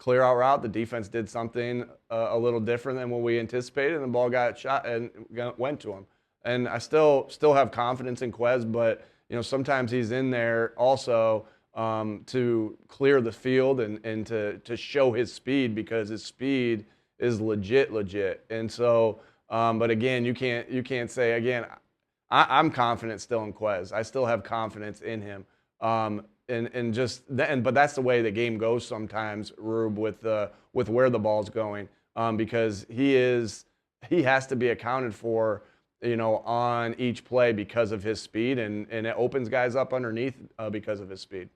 clear out route. The defense did something a little different than what we anticipated, and the ball got shot and went to him. And I still have confidence in Quez, but sometimes he's in there also to clear the field and to show his speed, because his speed is legit. And so, but again, you can't say again. I'm confident still in Quez. I still have confidence in him. But that's the way the game goes sometimes, Rube, with where the ball's going, because he has to be accounted for, on each play because of his speed, and it opens guys up underneath because of his speed.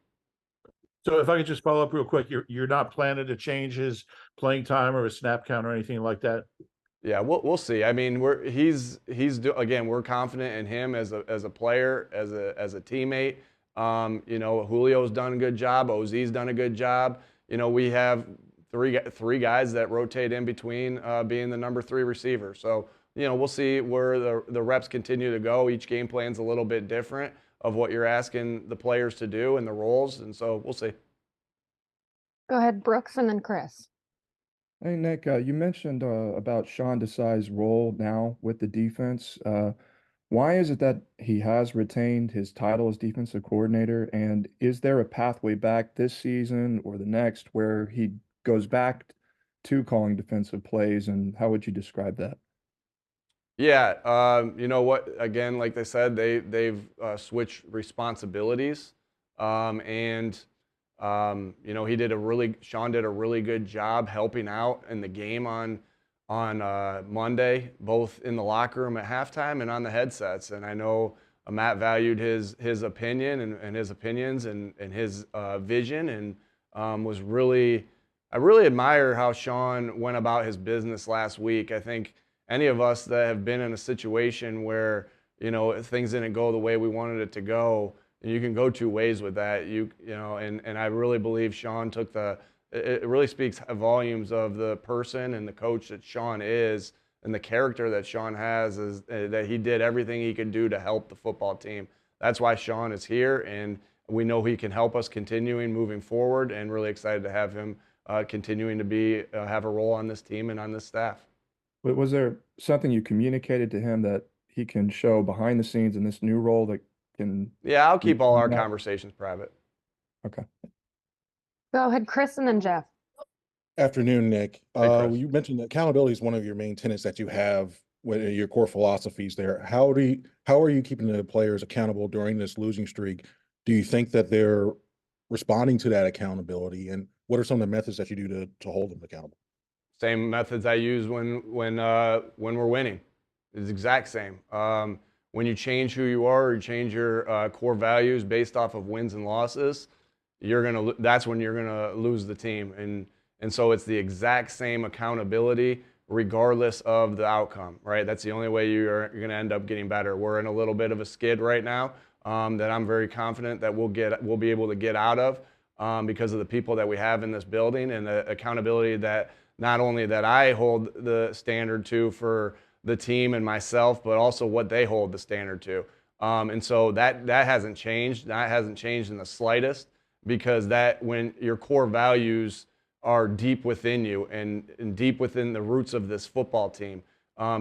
So if I could just follow up real quick, you're not planning to change his playing time or his snap count or anything like that? Yeah, we'll see. I mean, again, we're confident in him as a player, as a teammate. Julio's done a good job. OZ's done a good job. We have three guys that rotate in between being the number 3 receiver. So, we'll see where the reps continue to go. Each game plan's a little bit different of what you're asking the players to do and the roles, and so we'll see. Go ahead, Brooks, and then Chris. Hey, Nick, you mentioned about Sean Desai's role now with the defense. Why is it that he has retained his title as defensive coordinator? And is there a pathway back this season or the next where he goes back to calling defensive plays? And how would you describe that? Yeah, you know what? Again, like they said, they've switched responsibilities, and Sean did a really good job helping out in the game on Monday, both in the locker room at halftime and on the headsets. And I know Matt valued his opinion and his opinions and his vision, and I really admire how Sean went about his business last week. I think any of us that have been in a situation where things didn't go the way we wanted it to go, you can go two ways with that. And I really believe Sean took it really speaks volumes of the person and the coach that Sean is, and the character that Sean has, is that he did everything he could do to help the football team. That's why Sean is here, and we know he can help us moving forward, and really excited to have him continuing to have a role on this team and on this staff. But was there something you communicated to him that he can show behind the scenes in this new role that can? Yeah, I'll keep all our conversations private. Okay. Go ahead, Chris, and then Jeff. Afternoon, Nick. Hey, Chris. You mentioned that accountability is one of your main tenets that you have with your core philosophies there. How are you keeping the players accountable during this losing streak? Do you think that they're responding to that accountability, and what are some of the methods that you do to hold them accountable? Same methods I use when we're winning. It's the exact same. When you change who you are, or you change your core values based off of wins and losses, that's when you're gonna lose the team. And so it's the exact same accountability regardless of the outcome, right? That's the only way you're gonna end up getting better. We're in a little bit of a skid right now that I'm very confident that we'll be able to get out of because of the people that we have in this building, and the accountability that not only that I hold the standard to for the team and myself, but also what they hold the standard to. And so that hasn't changed. That hasn't changed in the slightest, because when your core values are deep within you and deep within the roots of this football team,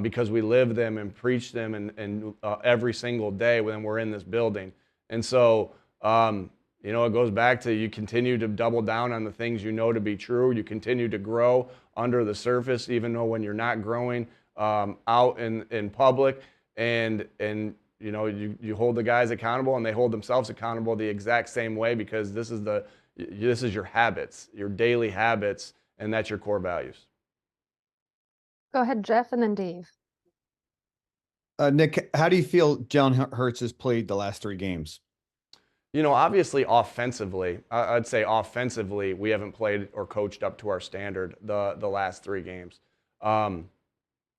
because we live them and preach them and every single day when we're in this building. And so, it goes back to, you continue to double down on the things you know to be true. You continue to grow under the surface, even though when you're not growing out in public, and you hold the guys accountable, and they hold themselves accountable the exact same way, because this is your habits, your daily habits, and that's your core values. Go ahead, Jeff, and then Dave. Nick, how do you feel Jalen Hurts has played the last 3 games? Obviously offensively, I'd say offensively, we haven't played or coached up to our standard the last 3 games.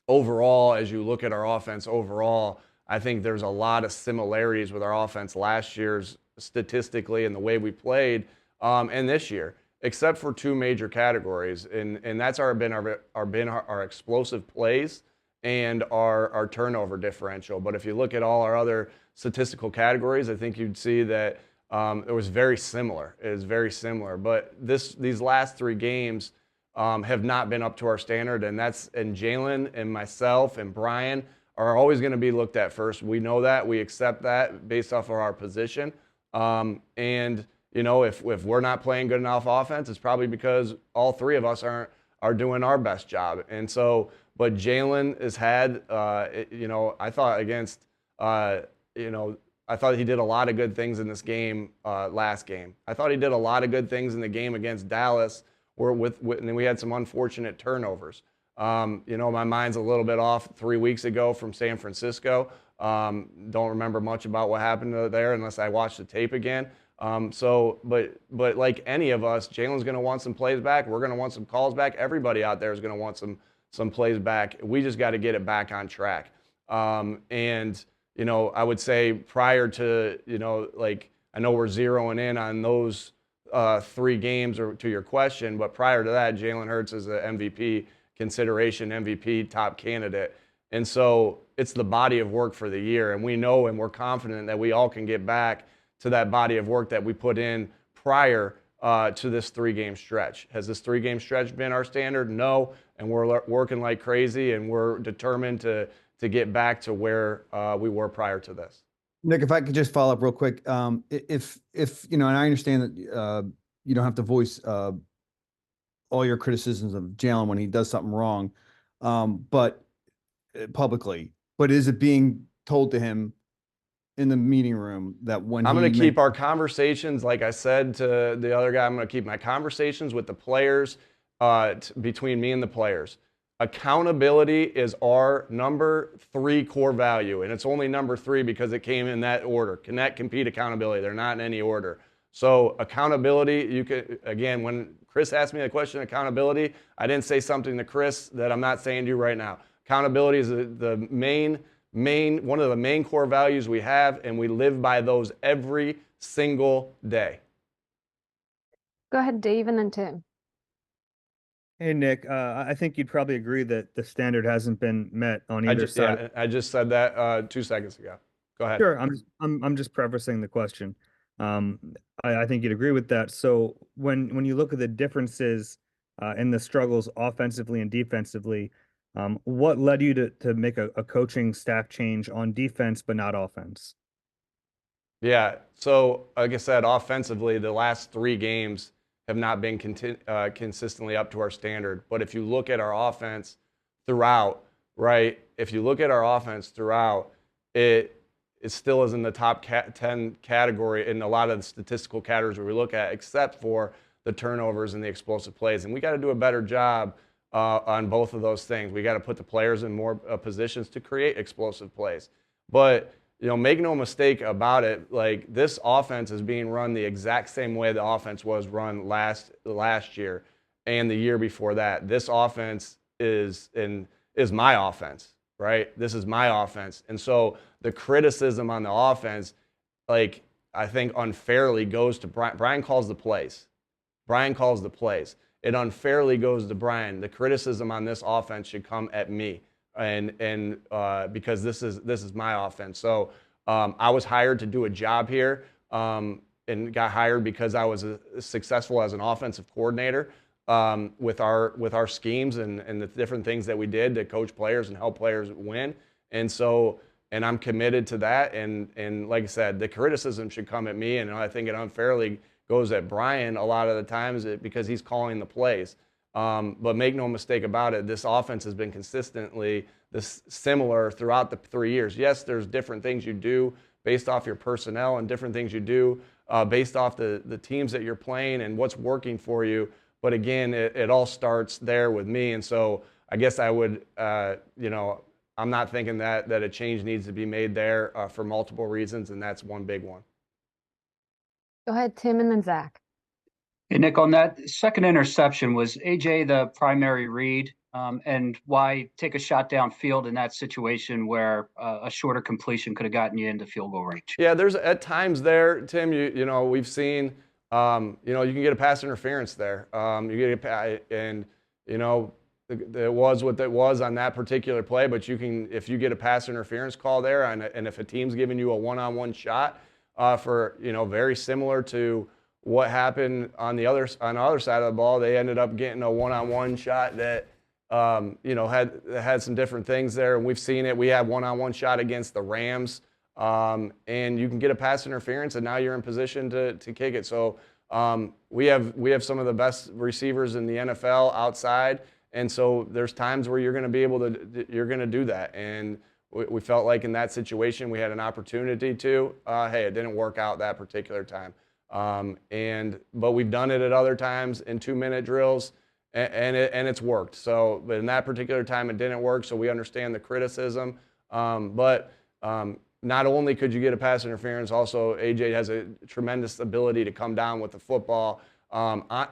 Overall, as you look at our offense overall, I think there's a lot of similarities with our offense last year's statistically and the way we played, and this year, except for 2 major categories, and that's been our explosive plays and our turnover differential. But if you look at all our other statistical categories, I think you'd see that it was very similar. It was very similar. But these last 3 games have not been up to our standard, and Jalen and myself and Brian are always going to be looked at first. We know that. We accept that based off of our position. And if we're not playing good enough offense, it's probably because all 3 of us are doing our best job. And so, but Jalen has had, I thought against, I thought he did a lot of good things in this game, last game. I thought he did a lot of good things in the game against Dallas, where and then we had some unfortunate turnovers. My mind's a little bit off 3 weeks ago from San Francisco. Don't remember much about what happened there unless I watched the tape again. But like any of us, Jalen's going to want some plays back. We're going to want some calls back. Everybody out there is going to want some plays back. We just got to get it back on track. I would say prior to, I know we're zeroing in on those 3 games, or to your question, but prior to that, Jalen Hurts is an MVP consideration, MVP top candidate. And so it's the body of work for the year. And we know and we're confident that we all can get back to that body of work that we put in prior to this 3-game stretch. Has this 3-game stretch been our standard? No. And we're working like crazy, and we're determined to get back to where we were prior to this. Nick, if I could just follow up real quick. If and I understand that you don't have to voice all your criticisms of Jalen when he does something wrong, but publicly, but is it being told to him in the meeting room that when I'm going to keep our conversations, like I said to the other guy, I'm going to keep my conversations with the players between me and the players. Accountability is our number 3 core value, and it's only number 3 because it came in that order. Connect, compete, accountability. They're not in any order. So accountability, you could, again, when Chris asked me the question, accountability, I didn't say something to Chris that I'm not saying to you right now. Accountability is the one of the main core values we have, and we live by those every single day. Go ahead, Dave, and then Tim. Hey, Nick, I think you'd probably agree that the standard hasn't been met on either side. Yeah, I just said that 2 seconds ago. Go ahead. Sure, I'm just prefacing the question. I think you'd agree with that. So when you look at the differences in the struggles offensively and defensively, what led you to make a coaching staff change on defense but not offense? Yeah, so like I said, offensively, the last 3 games have not been consistently up to our standard. But if you look at our offense throughout, right, if you look at our offense throughout, it still is in the top 10 category in a lot of the statistical categories we look at, except for the turnovers and the explosive plays. And we got to do a better job on both of those things. We got to put the players in more positions to create explosive plays. But make no mistake about it, like this offense is being run the exact same way the offense was run last year and the year before that. This offense is my offense, right? This is my offense. And so the criticism on the offense, like I think unfairly goes to Brian. Brian calls the plays. It unfairly goes to Brian. The criticism on this offense should come at me. And because this is my offense. So I was hired to do a job here and got hired because I was successful as an offensive coordinator with our schemes and the different things that we did to coach players and help players win. And I'm committed to that. And like I said, the criticism should come at me, and I think it unfairly goes at Brian a lot of the times because he's calling the plays. But make no mistake about it, this offense has been consistently similar throughout the 3 years. Yes, there's different things you do based off your personnel and different things you do based off the teams that you're playing and what's working for you. But again, it all starts there with me. And so I guess I would, I'm not thinking that a change needs to be made there for multiple reasons, and that's one big one. Go ahead, Tim, and then Zach. Hey, Nick, on that second interception, was AJ the primary read? And why take a shot downfield in that situation where a shorter completion could have gotten you into field goal range? Yeah, there's at times there, Tim, we've seen, you can get a pass interference there. It was what it was on that particular play, but if you get a pass interference call there and if a team's giving you a one-on-one shot, for, very similar to what happened on the other side of the ball. They ended up getting a one-on-one shot that, had some different things there. And we've seen it. We had one-on-one shot against the Rams. And you can get a pass interference, and now you're in position to kick it. So we have some of the best receivers in the NFL outside, and so there's times where you're going to do that. And we felt like in that situation we had an opportunity to. Hey, it didn't work out that particular time, but we've done it at other times in 2-minute drills, and it's worked. So, but in that particular time it didn't work. So we understand the criticism, but. Not only could you get a pass interference, also AJ has a tremendous ability to come down with the football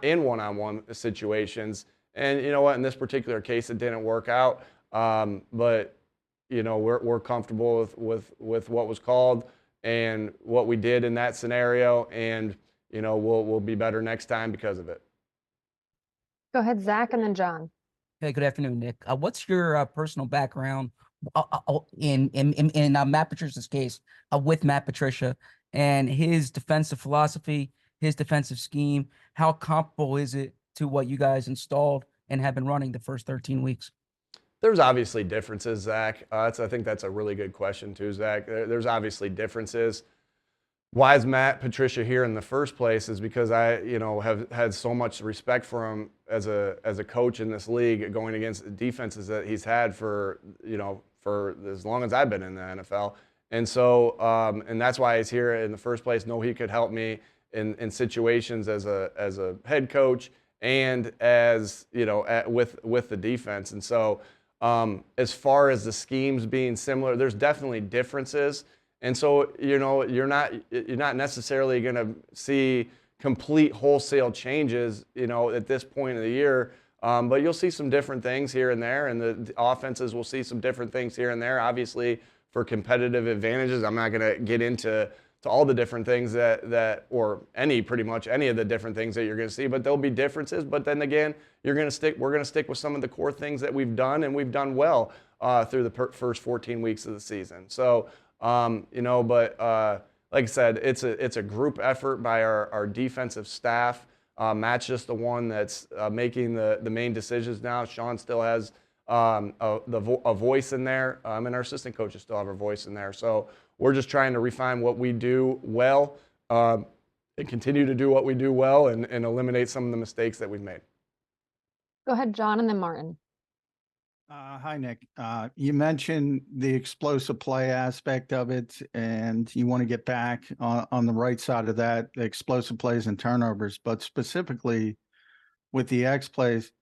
in one-on-one situations. And you know what? In this particular case, it didn't work out. But we're comfortable with what was called and what we did in that scenario, and we'll be better next time because of it. Go ahead, Zach, and then John. Hey, good afternoon, Nick. What's your personal background in Matt Patricia's case with Matt Patricia and his defensive philosophy, his defensive scheme? How comparable is it to what you guys installed and have been running the first 13 weeks? There's obviously differences, Zach. I think that's a really good question too, Zach. There's obviously differences. Why is Matt Patricia here in the first place is because I, have had so much respect for him as a coach in this league, going against the defenses that he's had for as long as I've been in the NFL. And so, and that's why he's here in the first place. Know he could help me in situations as a head coach and as, with the defense. And so, as far as the schemes being similar, there's definitely differences. And so, you're not necessarily going to see complete wholesale changes, at this point of the year. But you'll see some different things here and there, and the offenses will see some different things here and there. Obviously, for competitive advantages, I'm not going to get into all the different things or pretty much any of the different things that you're going to see. But there'll be differences. But then again, we're going to stick with some of the core things that we've done, and we've done well through the first 14 weeks of the season. So. Like I said, it's a group effort by our defensive staff. Matt's just the one that's making the main decisions now. Sean still has a voice in there, and our assistant coaches still have a voice in there. So we're just trying to refine what we do well and continue to do what we do well and eliminate some of the mistakes that we've made. Go ahead, John, and then Martin. Hi, Nick. You mentioned the explosive play aspect of it, and you want to get back on the right side of that, the explosive plays and turnovers, but specifically with the X plays,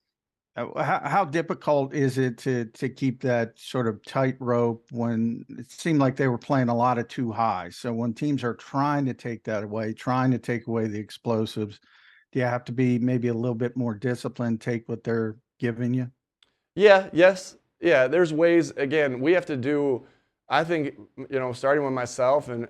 how difficult is it to keep that sort of tightrope when it seemed like they were playing a lot of too high? So when teams are trying to take that away, trying to take away the explosives, do you have to be maybe a little bit more disciplined, take what they're giving you? Yeah, yes. Yeah, there's ways. Again, we have to do, I think, starting with myself, and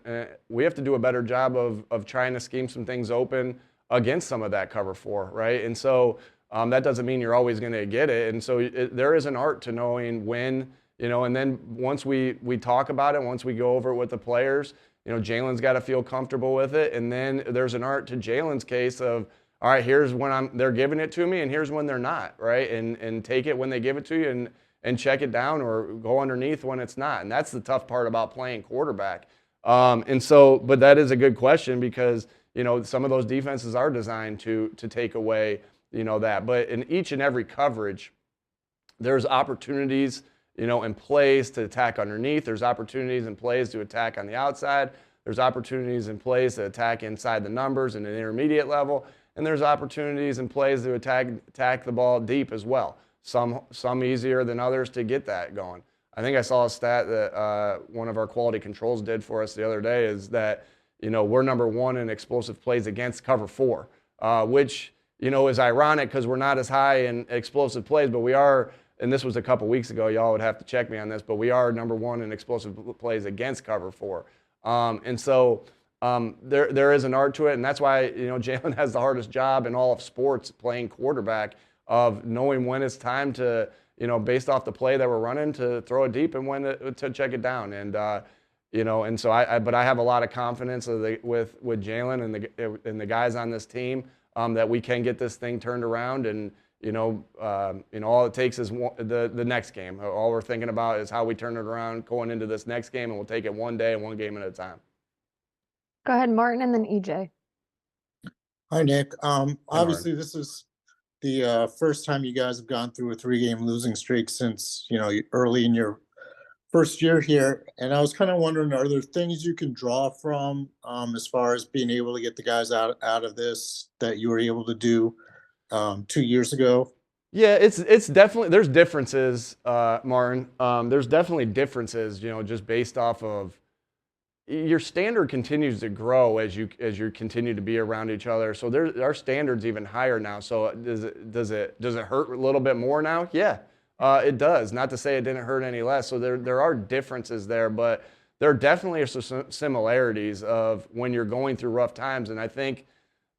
we have to do a better job of trying to scheme some things open against some of that cover 4, right? And so that doesn't mean you're always going to get it. And so there is an art to knowing when, and then once we talk about it, once we go over it with the players, Jalen's got to feel comfortable with it. And then there's an art to Jalen's case of, all right, here's when they're giving it to me, and here's when they're not, right? And take it when they give it to you, and check it down or go underneath when it's not. And that's the tough part about playing quarterback. And so, but that is a good question because some of those defenses are designed to take away that. But in each and every coverage, there's opportunities in plays to attack underneath. There's opportunities in plays to attack on the outside. There's opportunities in plays to attack inside the numbers and an intermediate level. And there's opportunities and plays to attack the ball deep as well. Some easier than others to get that going. I think I saw a stat that one of our quality controls did for us the other day is that, we're number 1 in explosive plays against cover 4, which, is ironic because we're not as high in explosive plays, but we are, and this was a couple weeks ago, y'all would have to check me on this, but we are number 1 in explosive plays against cover 4. And so, there is an art to it, and that's why Jalen has the hardest job in all of sports playing quarterback of knowing when it's time to based off the play that we're running to throw it deep and when to check it down. And and so but I have a lot of confidence with Jalen and the guys on this team that we can get this thing turned around. And all it takes is the next game. All we're thinking about is how we turn it around going into this next game, and we'll take it one day and one game at a time. Go ahead, Martin, and then EJ. Hi, Nick. Obviously, Martin. this is the first time you guys have gone through a 3-game losing streak since, early in your first year here. And I was kind of wondering, are there things you can draw from as far as being able to get the guys out of this that you were able to do 2 years ago? Yeah, it's definitely, there's differences, Martin. There's definitely differences, just based off of your standard continues to grow as you continue to be around each other. So our standard's even higher now. So does it hurt a little bit more now? Yeah, it does. Not to say it didn't hurt any less. So there are differences there, but there definitely are some similarities of when you're going through rough times. And I think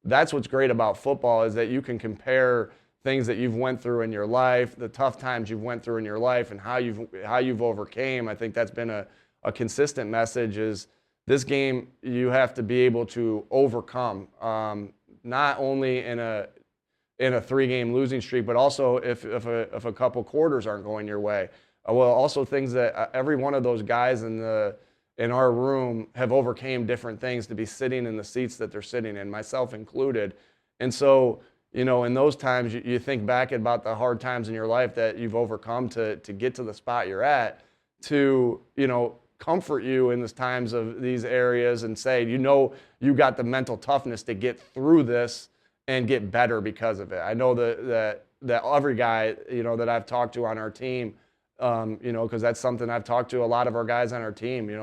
that's what's great about football is that you can compare things that you've went through in your life, the tough times you've went through in your life, and how you've overcame. I think that's been a consistent message is this game you have to be able to overcome, not only in a 3-game losing streak, but also if a couple quarters aren't going your way. Well, also things that every one of those guys in our room have overcame different things to be sitting in the seats that they're sitting in, myself included. And so, in those times, you think back about the hard times in your life that you've overcome to get to the spot you're at, to, comfort you in the times of these areas and say, you got the mental toughness to get through this and get better because of it. I know that every guy, that I've talked to on our team, because that's something I've talked to a lot of our guys on our team,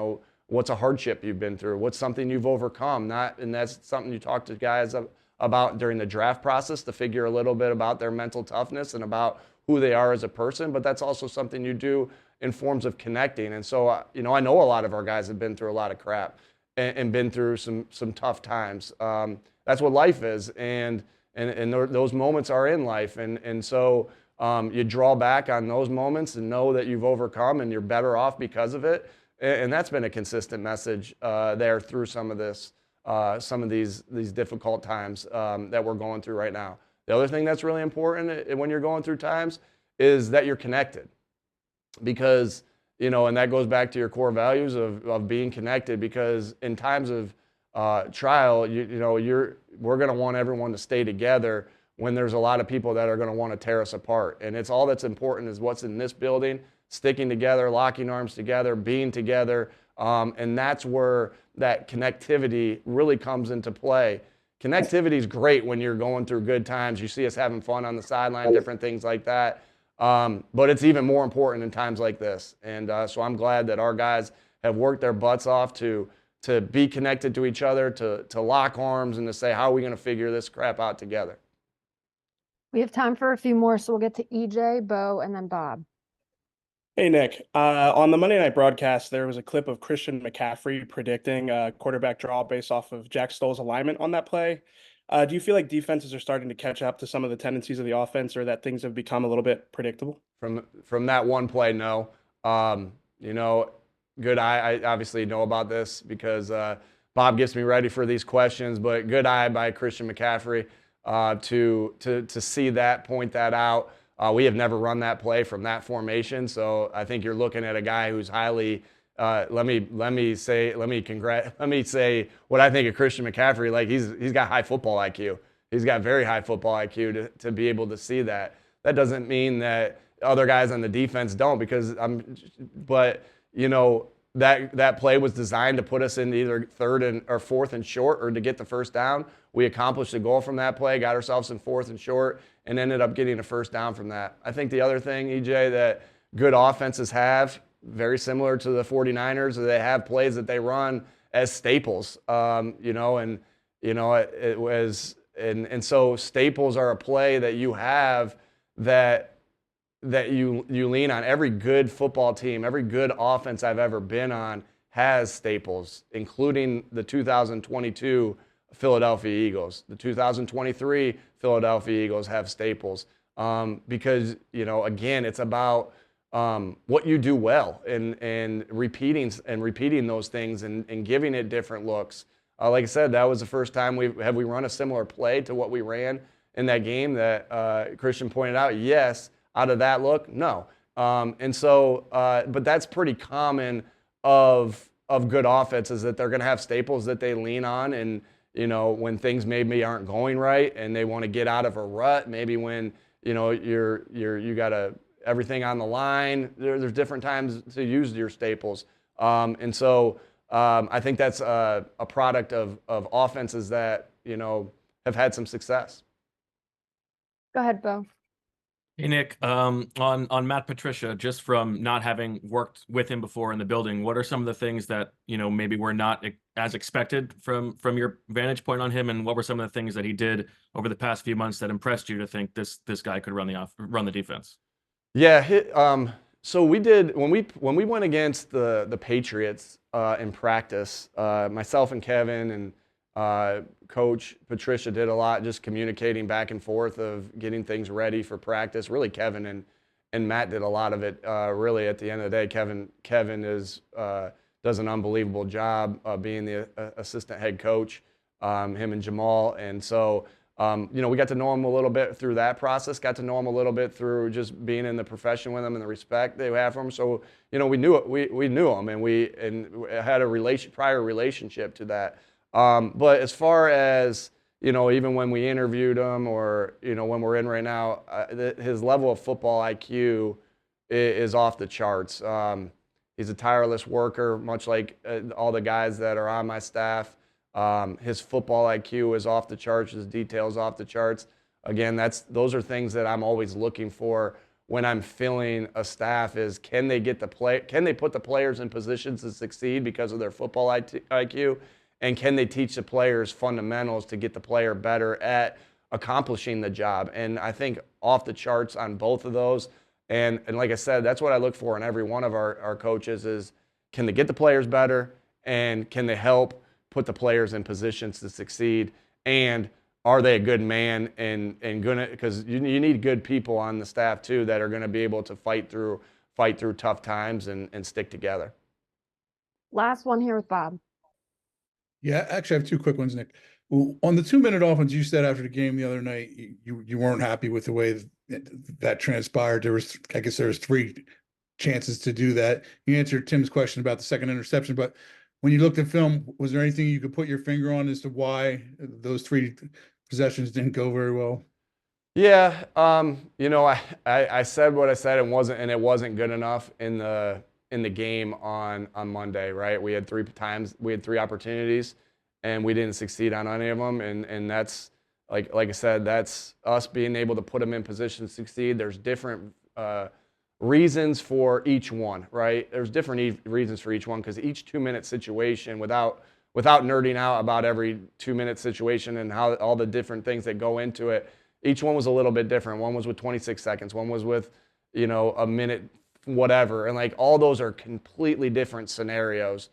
what's a hardship you've been through? What's something you've overcome? And that's something you talk to guys about during the draft process to figure a little bit about their mental toughness and about who they are as a person, but that's also something you do in forms of connecting. And so, I know a lot of our guys have been through a lot of crap and been through some tough times. That's what life is, and those moments are in life. And so you draw back on those moments and know that you've overcome and you're better off because of it. And that's been a consistent message there through some of these difficult times that we're going through right now. The other thing that's really important when you're going through times is that you're connected. Because, and that goes back to your core values of being connected, because in times of trial, we're going to want everyone to stay together when there's a lot of people that are going to want to tear us apart. And it's all that's important is what's in this building, sticking together, locking arms together, being together. And that's where that connectivity really comes into play. Connectivity is great when you're going through good times. You see us having fun on the sideline, different things like that. But it's even more important in times like this. And so I'm glad that our guys have worked their butts off to be connected to each other, to lock arms, and to say, how are we going to figure this crap out together? We have time for a few more, so we'll get to EJ, Bo, and then Bob. Hey, Nick. On the Monday night broadcast, there was a clip of Christian McCaffery predicting a quarterback draw based off of Jack Stoll's alignment on that play. Do you feel like defenses are starting to catch up to some of the tendencies of the offense, or that things have become a little bit predictable? From that one play, no. Good eye. I obviously know about this because Bob gets me ready for these questions, but good eye by Christian McCaffery to see that, point that out. We have never run that play from that formation, so I think you're looking at a guy who's highly. Let me say what I think of Christian McCaffery. Like he's got high football IQ. He's got very high football IQ to be able to see that. That doesn't mean that other guys on the defense don't, that play was designed to put us in either third or fourth and short, or to get the first down. We accomplished a goal from that play, got ourselves in fourth and short, and ended up getting a first down from that. I think the other thing, EJ, that good offenses have, very similar to the 49ers, they have plays that they run as staples, so staples are a play that you have that you lean on. Every good football team, every good offense I've ever been on has staples, including the 2022 Philadelphia Eagles. The 2023 Philadelphia Eagles have staples because, again, it's about what you do well and repeating those things and giving it different looks. Like I said, that was the first time we run a similar play to what we ran in that game that Christian pointed out. Yes, out of that look, no. But that's pretty common of good offenses, that they're going to have staples that they lean on, and when things maybe aren't going right and they want to get out of a rut, maybe when you got everything on the line. There's different times to use your staples, I think that's a product of offenses that have had some success. Go ahead, Bo. Hey, Nick, on Matt Patricia, just from not having worked with him before in the building, what are some of the things that, maybe were not as expected from your vantage point on him? And what were some of the things that he did over the past few months that impressed you to think this guy could run the defense? Yeah. So we did, when we went against the Patriots in practice, myself and Kevin and Coach Patricia did a lot, just communicating back and forth of getting things ready for practice. Really, Kevin and Matt did a lot of it. Really, at the end of the day, Kevin does an unbelievable job being the assistant head coach. Him and Jamal, and so we got to know him a little bit through that process. Got to know him a little bit through just being in the profession with him and the respect they have for him. So we knew him, and we had a prior relationship to that. But as far as, even when we interviewed him or, when we're in right now, his level of football IQ is off the charts. He's a tireless worker, much like all the guys that are on my staff. His football IQ is off the charts. His details off the charts. Again, those are things that I'm always looking for when I'm filling a staff is, can they put the players in positions to succeed because of their football IQ? And can they teach the players fundamentals to get the player better at accomplishing the job? And I think off the charts on both of those. And like I said, that's what I look for in every one of our coaches is, can they get the players better, and can they help put the players in positions to succeed? And are they a good man and gonna, because you need good people on the staff too that are going to be able to fight through tough times and stick together. Last one here with Bob. Yeah, actually, I have two quick ones, Nick. On the 2-minute offense, you said after the game the other night you weren't happy with the way that transpired. I guess there was 3 chances to do that. You answered Tim's question about the second interception, but when you looked at film, was there anything you could put your finger on as to why those 3 possessions didn't go very well? Yeah, I said what I said and it wasn't good enough in the game on Monday, right? We had 3 opportunities and we didn't succeed on any of them, and that's like I said, that's us being able to put them in position to succeed. There's different reasons for each one, right? There's different reasons for each one, because each 2-minute situation, without nerding out about every 2-minute situation and how all the different things that go into it, each one was a little bit different. One was with 26 seconds, one was with, a minute, whatever. And like all those are completely different scenarios.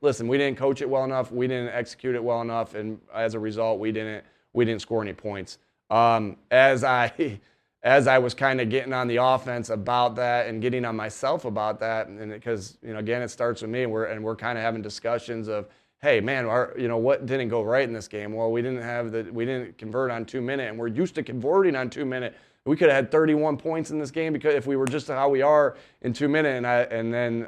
Listen, we didn't coach it well enough. We didn't execute it well enough. And as a result, we didn't score any points. As I was kind of getting on the offense about that and getting on myself about that, and because, again, it starts with me, and we're kind of having discussions of, hey, man, what didn't go right in this game? Well, we didn't convert on 2-minute, and we're used to converting on 2-minute. We could have had 31 points in this game because if we were just how we are in 2-minute, and then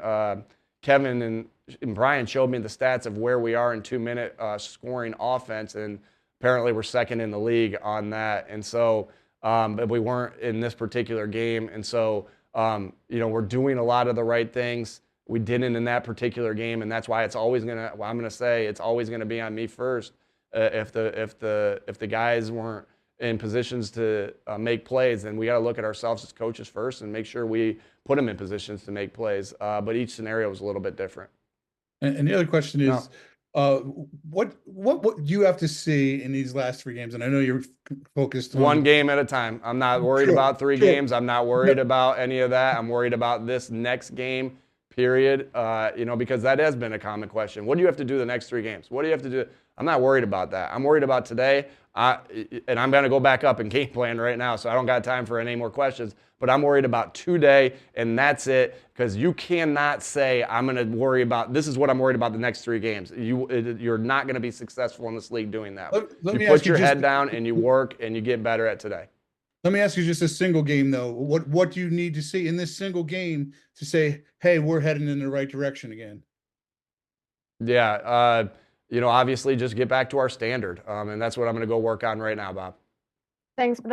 Kevin and Brian showed me the stats of where we are in 2-minute scoring offense, and apparently we're second in the league on that. And so, but we weren't in this particular game, and so we're doing a lot of the right things. We didn't in that particular game, and that's why it's always gonna. Well, I'm gonna say it's always gonna be on me first. If the guys weren't in positions to make plays, then we got to look at ourselves as coaches first and make sure we put them in positions to make plays. But each scenario was a little bit different. And the other question is, what you have to see in these last 3 games? And I know you're focused on one game at a time. I'm not worried about 3 games. I'm not worried about any of that. I'm worried about this next game, period. Because that has been a common question. What do you have to do the next 3 games? What do you have to do? I'm not worried about that. I'm worried about today. And I'm going to go back up and game plan right now, so I don't got time for any more questions. But I'm worried about today, and that's it. Because you cannot say I'm going to worry about this is what I'm worried about the next 3 games. You're not going to be successful in this league doing that. Let You me put ask you your just- head down and you work and you get better at today. Let me ask you just a single game though. What do you need to see in this single game to say, hey, we're heading in the right direction again? Yeah, obviously just get back to our standard. And that's what I'm going to go work on right now, Bob. Thanks for the